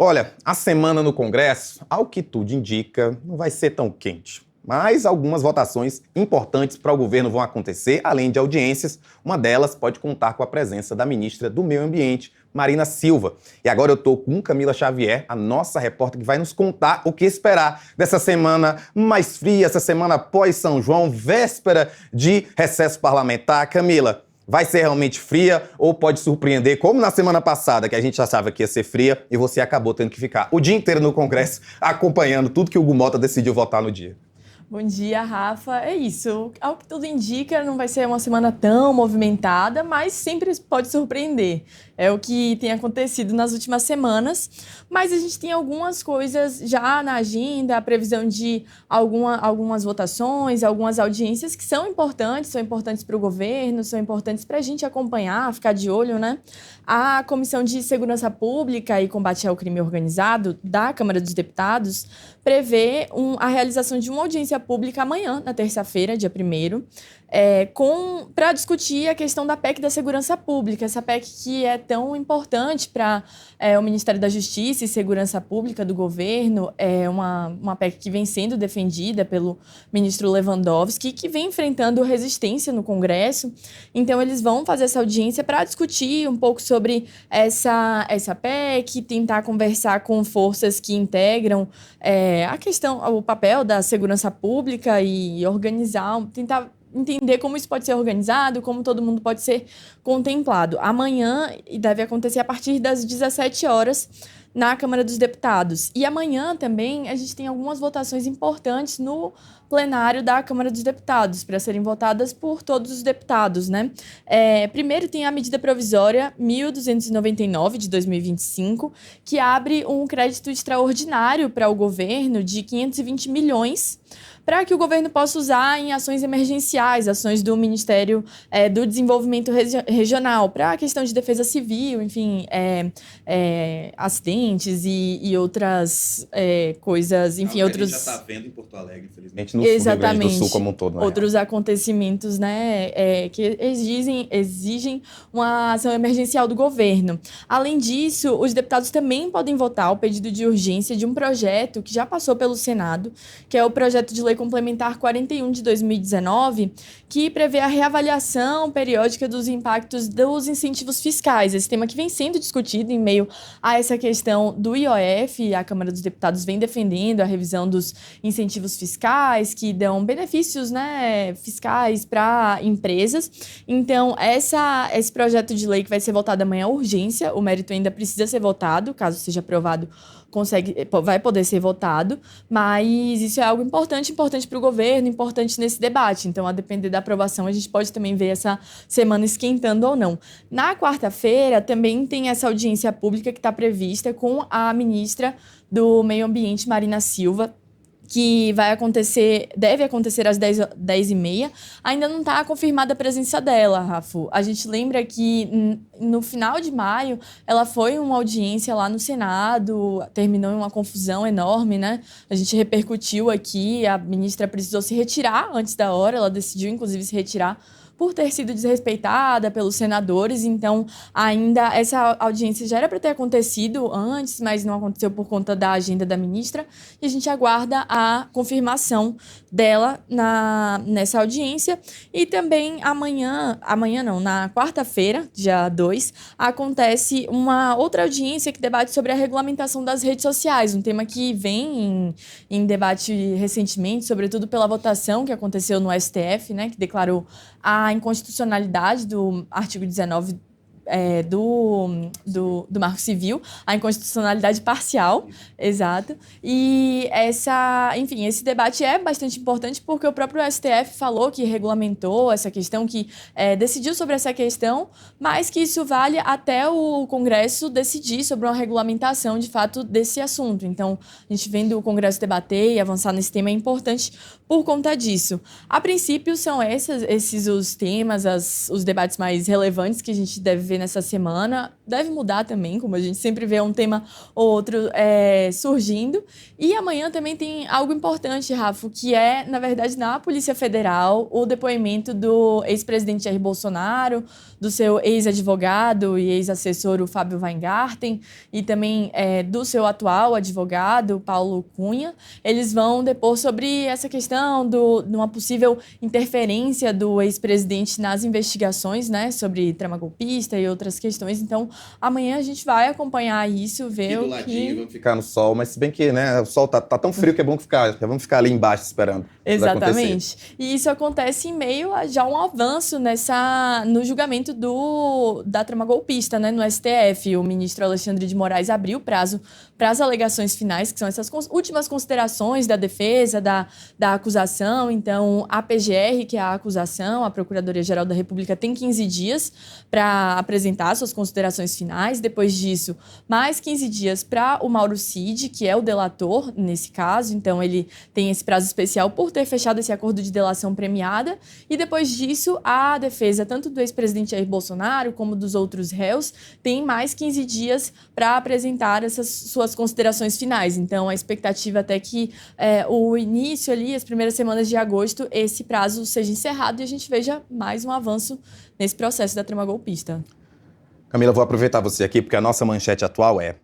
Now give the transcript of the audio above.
Olha, a semana no Congresso, ao que tudo indica, não vai ser tão quente. Mas algumas votações importantes para o governo vão acontecer, além de audiências. Uma delas pode contar com a presença da ministra do Meio Ambiente, Marina Silva. E agora eu estou com Camila Xavier, a nossa repórter, que vai nos contar o que esperar dessa semana mais fria, essa semana pós-São João, véspera de recesso parlamentar. Camila, vai ser realmente fria ou pode surpreender, como na semana passada, que a gente achava que ia ser fria e você acabou tendo que ficar o dia inteiro no Congresso acompanhando tudo que o Hugo Mota decidiu votar no dia? Bom dia, Rafa. É isso. Ao que tudo indica, não vai ser uma semana tão movimentada, mas sempre pode surpreender. É o que tem acontecido nas últimas semanas. Mas a gente tem algumas coisas já na agenda, a previsão de algumas votações, algumas audiências que são importantes para o governo, são importantes para a gente acompanhar, ficar de olho, né? A Comissão de Segurança Pública e Combate ao Crime Organizado da Câmara dos Deputados prevê a realização de uma audiência pública amanhã, na terça-feira, dia 1º, para discutir a questão da PEC da segurança pública, essa PEC que é tão importante para o Ministério da Justiça e Segurança Pública do governo, é uma PEC que vem sendo defendida pelo ministro Lewandowski, que vem enfrentando resistência no Congresso. Então, eles vão fazer essa audiência para discutir um pouco sobre essa PEC, tentar conversar com forças que integram a questão, o papel da segurança pública e organizar, tentar entender como isso pode ser organizado, como todo mundo pode ser contemplado. Amanhã, e deve acontecer a partir das 17 horas, na Câmara dos Deputados. E amanhã também a gente tem algumas votações importantes no plenário da Câmara dos Deputados, para serem votadas por todos os deputados, né? Primeiro tem a medida provisória 1.299 de 2025, que abre um crédito extraordinário para o governo de 520 milhões, para que o governo possa usar em ações emergenciais, ações do Ministério do Desenvolvimento Regional, para a questão de defesa civil, enfim, acidentes e outras coisas, enfim, outros... A gente já está vendo em Porto Alegre, infelizmente, no sul, Rio Grande do Sul como um todo. Outros acontecimentos, né, que exigem uma ação emergencial do governo. Além disso, os deputados também podem votar o pedido de urgência de um projeto que já passou pelo Senado, que é o projeto de Lei Complementar 41 de 2019, que prevê a reavaliação periódica dos impactos dos incentivos fiscais. Esse tema que vem sendo discutido em meio a essa questão do IOF, a Câmara dos Deputados vem defendendo a revisão dos incentivos fiscais, que dão benefícios, né, fiscais para empresas. Então, esse projeto de lei que vai ser votado amanhã é urgência, o mérito ainda precisa ser votado, caso seja aprovado, vai poder ser votado, mas isso é algo importante para o governo, importante nesse debate. Então, a depender da aprovação, a gente pode também ver essa semana esquentando ou não. Na quarta-feira, também tem essa audiência pública que está prevista com a ministra do Meio Ambiente, Marina Silva, que deve acontecer às 10h30. Ainda não está confirmada a presença dela, Rafa. A gente lembra que no final de maio ela foi uma audiência lá no Senado, terminou em uma confusão enorme, né? A gente repercutiu aqui, a ministra precisou se retirar antes da hora, ela decidiu inclusive se retirar por ter sido desrespeitada pelos senadores. Então, ainda essa audiência já era para ter acontecido antes, mas não aconteceu por conta da agenda da ministra, e a gente aguarda a confirmação dela nessa audiência. E também na quarta-feira, dia 2, acontece uma outra audiência que debate sobre a regulamentação das redes sociais, um tema que vem em debate recentemente, sobretudo pela votação que aconteceu no STF, né, que declarou a inconstitucionalidade do artigo 19 do Marco Civil, a inconstitucionalidade parcial, exato. E esse debate é bastante importante porque o próprio STF falou que regulamentou essa questão, que decidiu sobre essa questão, mas que isso vale até o Congresso decidir sobre uma regulamentação, de fato, desse assunto. Então, a gente vendo o Congresso debater e avançar nesse tema é importante por conta disso. A princípio, são esses os temas, os debates mais relevantes que a gente deve ver nessa semana. Deve mudar também, como a gente sempre vê um tema ou outro surgindo. E amanhã também tem algo importante, Rafa, que é, na verdade, na Polícia Federal, o depoimento do ex-presidente Jair Bolsonaro, do seu ex-advogado e ex-assessor, o Fábio Weingarten, e também do seu atual advogado, Paulo Cunha. Eles vão depor sobre essa questão de uma possível interferência do ex-presidente nas investigações, né, sobre trama golpista e outras questões. Então, amanhã a gente vai acompanhar isso, ver do o ladinho, que... vamos ficar no sol, mas se bem que, né, o sol tá tão frio que é bom que vamos ficar ali embaixo esperando. Exatamente. E isso acontece em meio a já um avanço no julgamento da trama golpista, né, no STF. O ministro Alexandre de Moraes abriu prazo para as alegações finais, que são essas últimas considerações da defesa, da acusação. Então, a PGR, que é a acusação, a Procuradoria-Geral da República, tem 15 dias para apresentar suas considerações finais. Depois disso, mais 15 dias para o Mauro Cid, que é o delator nesse caso. Então, ele tem esse prazo especial por ter fechado esse acordo de delação premiada. E depois disso, a defesa, tanto do ex-presidente Jair Bolsonaro como dos outros réus, tem mais 15 dias para apresentar essas suas considerações finais. Então, a expectativa até que o início ali, as primeiras semanas de agosto, esse prazo seja encerrado e a gente veja mais um avanço nesse processo da trama golpista. Camila, vou aproveitar você aqui, porque a nossa manchete atual é: